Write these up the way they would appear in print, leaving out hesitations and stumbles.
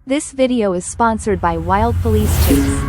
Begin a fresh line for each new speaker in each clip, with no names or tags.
This video is sponsored by Wild Police Chase.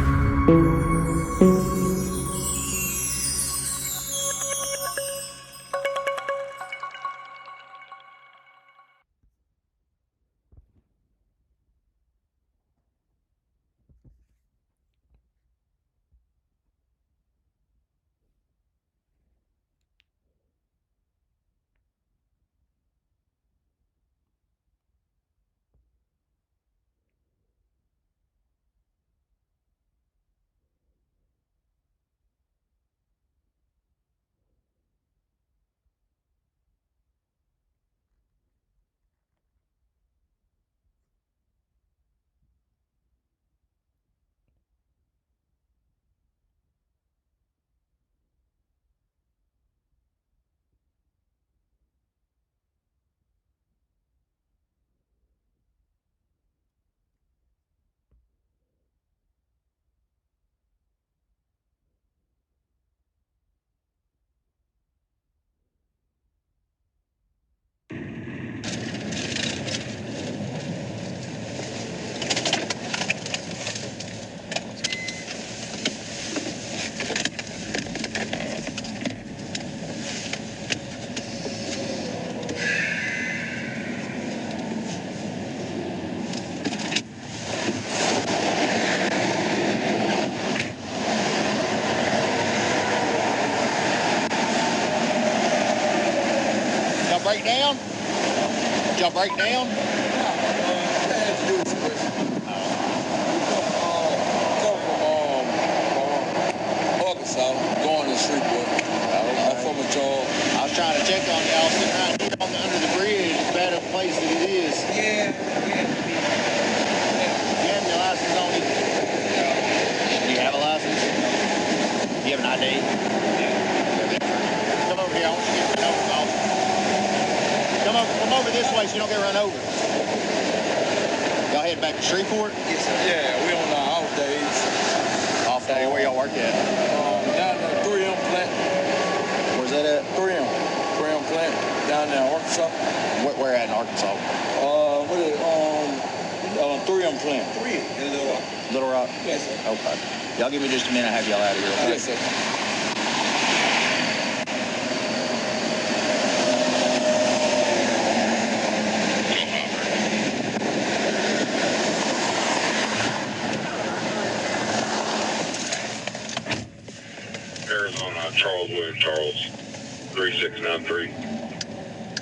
Break down? Did y'all break down?
Arkansas, going to Shreveport. I'm from a job.
I was trying to check on y'all, sitting right here under the bridge, as bad a place as it is.
Yeah.
You have your license on you? Do you have a license? Do you have an ID? Yeah. Come over here, I want you to get run over, officer. Come over this way so you don't get run over. Y'all heading back to Shreveport?
Yes, sir. Yeah, we on our off days.
Off day, where y'all work at?
Down there, 3M plant.
Where's that at?
3M plant, down there in Arkansas.
Where at in Arkansas?
What is it? 3M plant. 3M in Little Rock.
Little Rock?
Yes, sir.
Okay. Y'all give me just a minute, I'll have y'all out of here, okay?
Yes, sir.
Arizona, Charles William Charles, 3693.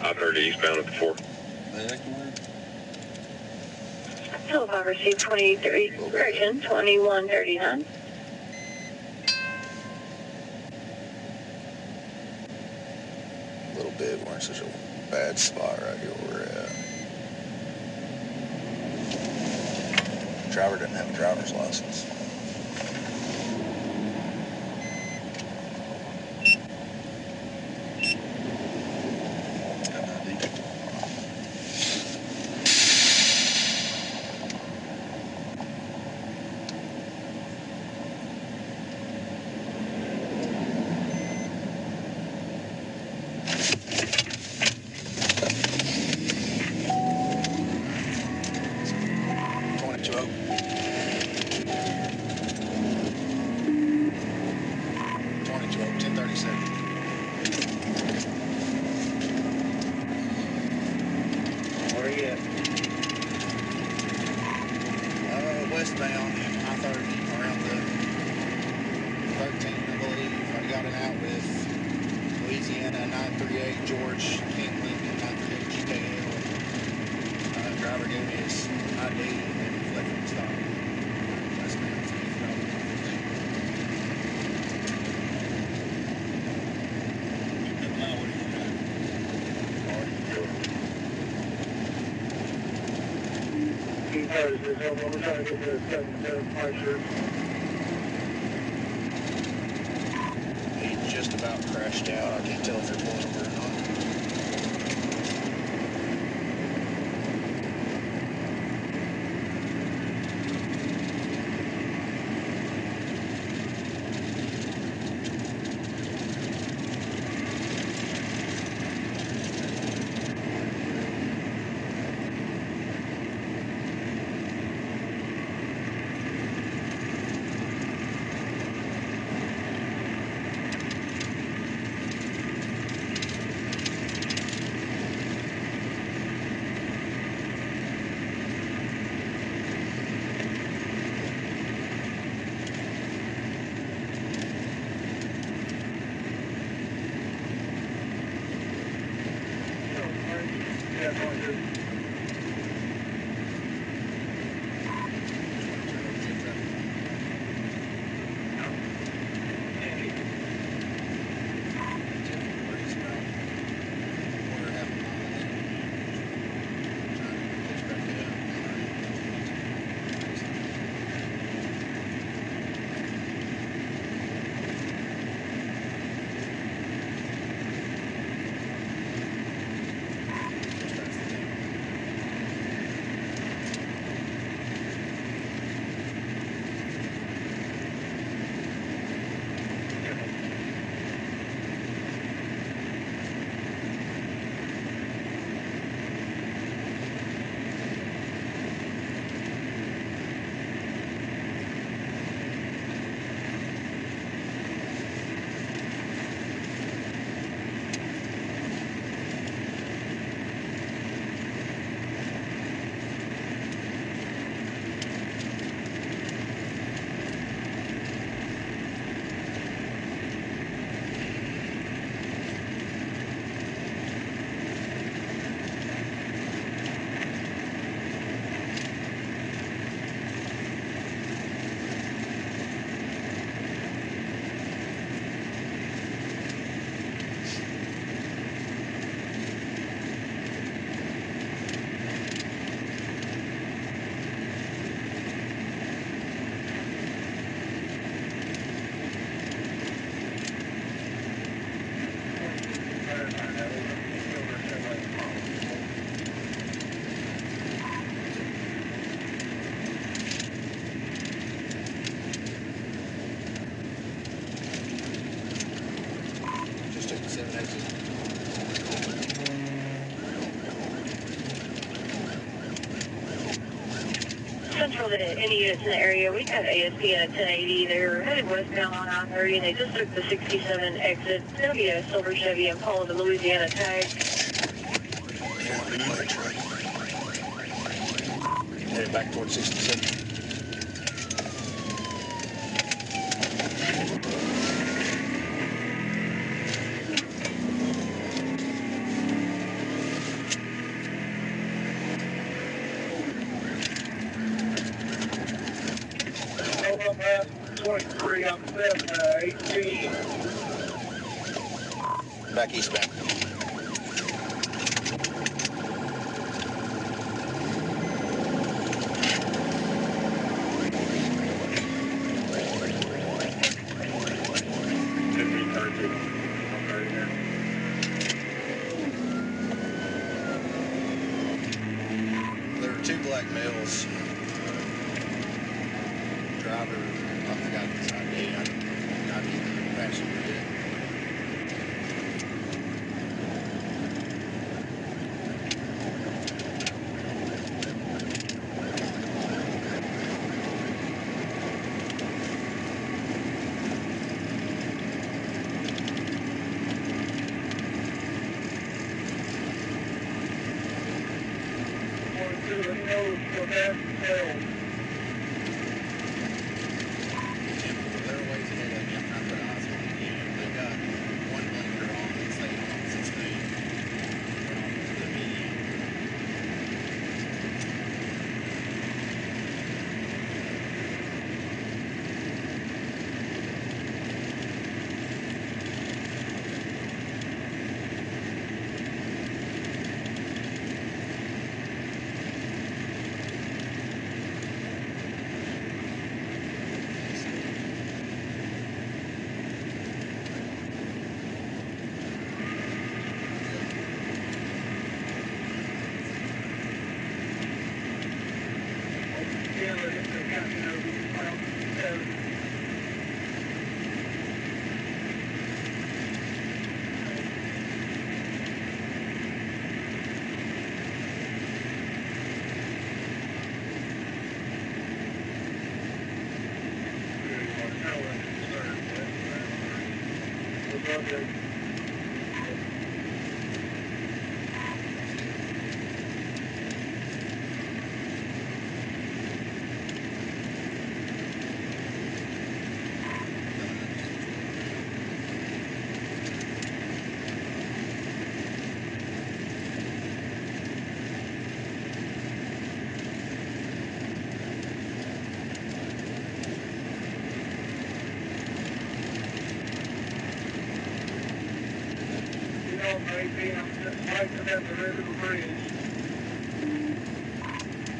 I-30 eastbound at the 4.
Telephone received 23, correction, 2139.
A little bit, we're in such a bad spot right here where we're at. Driver didn't have a driver's license. Westbound, I-30, around the 13, I believe. I got it out with Louisiana 938 George King Lincoln 938 GKL. Driver gave me his ID and then he left me stop. Westbound,
We're trying to get the 7 departure.
He just about crashed out. I can't tell if you're pulling over or not.
Central to any units in the area, we've got ASP at 1080. They're headed westbound on I-30, and they just took the 67 exit. It's going to be a silver Chevy Impala, the Louisiana tag.
Headed back towards 67.
Over map 23 on 718.
Back eastbound. There were two black males. Driver, I forgot his ID. I need the passenger yet.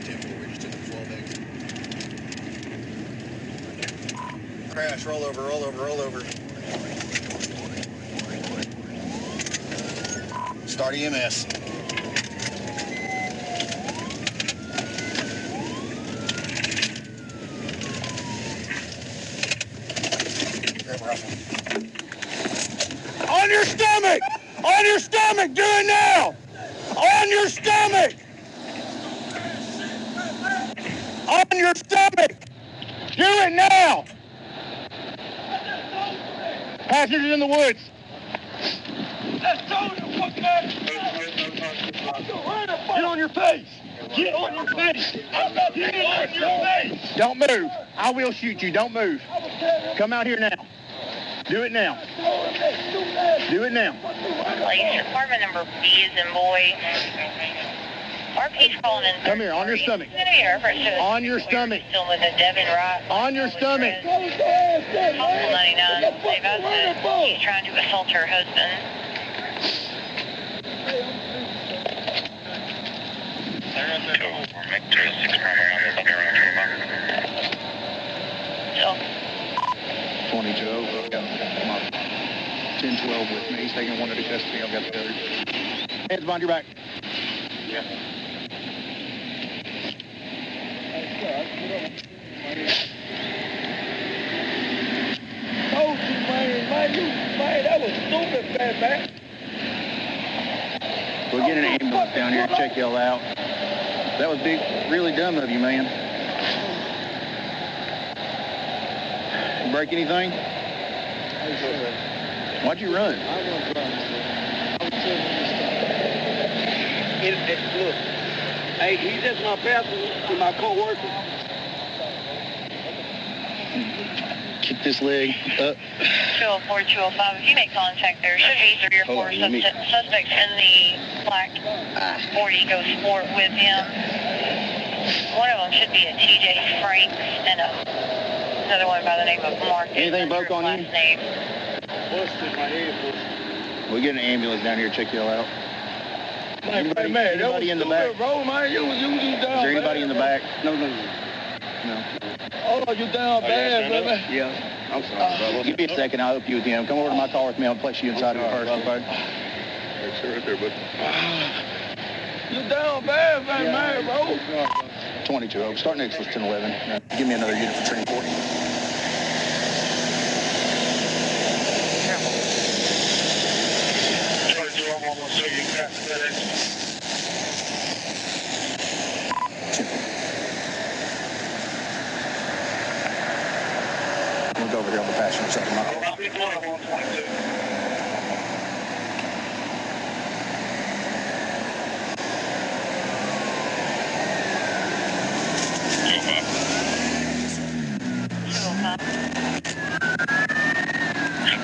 10-4, we just took the 12 exit. Crash, roll over, roll over, roll over. Start EMS. Grab a rifle.
On your stomach! On your stomach! Do it now! On your stomach! On your stomach! Do it now! Passengers in the woods. Get on your face! Get on your face! Get on your face! Don't move. I will shoot you. Don't move. Come out here now. Do it now. Do it now.
Police department number B is in boy. RP's calling in.
Come here, on your stomach. On your stomach.
Still with a Devin Wright.
On your stomach.
Hospital 99. They've asked that he's trying to assault her husband. So,
22. I've got my 10-12 with me. He's taking one into custody. I've got the other. Hands behind your back. Yeah.
Told you, man, that was stupid, man.
We'll get an ambulance down here and check y'all out. That was big, really dumb of you, man. You break anything? Why'd you run?
I wasn't running, sir. I was telling you this stuff. Look, hey, he's just my passenger, my co-worker.
Keep this leg up.
204, 205. If you make contact, there should be 3 or 4 suspects in the black 40 Go Sport with him. One of them should be a TJ Franks and another one by the name of Mark.
Anything broke on you?
Name.
Busted my head, busted.
We'll get an ambulance down here to check y'all out.
Anybody
in the back?
Bro, man, you down.
Is there anybody in the back? No.
Oh, you down bad, baby.
Yeah. I'm sorry, brother. Give me a second. I'll help you with him. Come over to my car with me. I'll place you inside of the first, okay?
Sure, right there, bud. You down bad, man, bro.
22. Start next with 1011. Give me another unit for transport. We'll go over here on the passenger side of my car.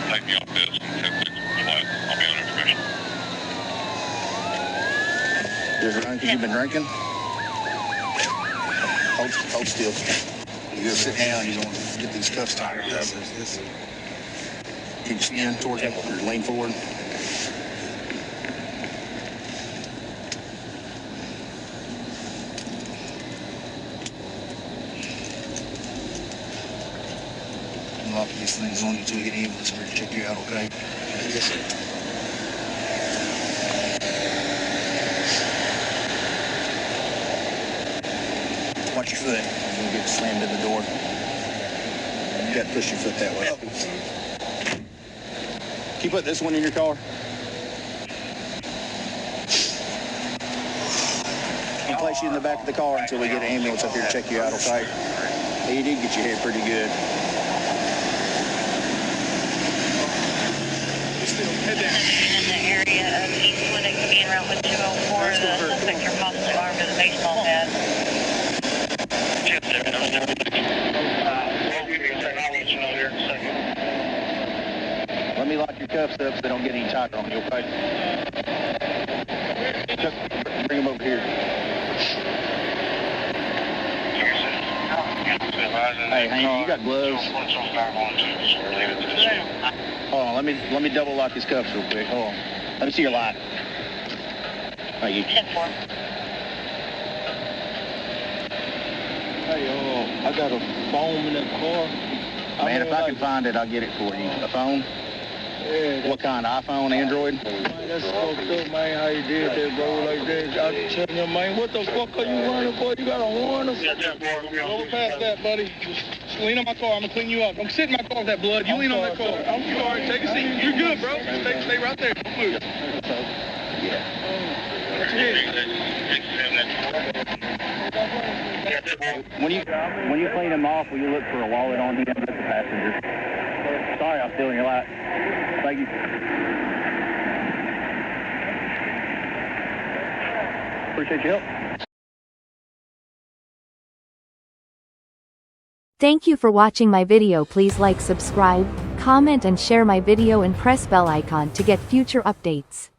Take me off this and I'll be on information.
You've been drinking?
Hold still. You gotta sit down, you don't get these cuffs tied. This. Keep your skin towards him, or lean forward. Lock these things on you until we get ambulance here to check you out, okay? Yes, sir. Watch your foot. You're gonna get slammed in the door. You gotta push your foot that way.
Can you put this one in your car? I'll place you in the back of the car until we get an ambulance up here to check you out, okay? Hey, you did get your head pretty good.
In the area of East Winnick, being around with 204, the suspects are possibly armed with a baseball bat.
Let me lock your cuffs up so they don't get any tighter on you, okay? Just bring them over here. Hey, hang on, you got gloves. Hold on, let me double lock his cuffs real quick. Hold on. Let me see your light. Thank you.
10-4.
Hey, I got a phone in that car.
Man, if I can find it, I'll get it for you. A phone?
Yeah.
What kind? iPhone, Android?
Man, that's fucked up, man, how you did that, bro, like that. I tell you, man, what the fuck are you running for? You gotta warn us.
Go past that, buddy. Just lean on my car. I'm gonna clean you up. Don't sit in my car with that blood. You lean on that car. I'm sorry. Take a seat. You're good, bro. Stay right there. Don't move.
Yeah. When you clean him off, will you look for a wallet on him? That's the passenger. Sorry, I'm stealing your light. Thank you. Appreciate your help.
Thank you for watching my video. Please like, subscribe, comment and share my video and press bell icon to get future updates.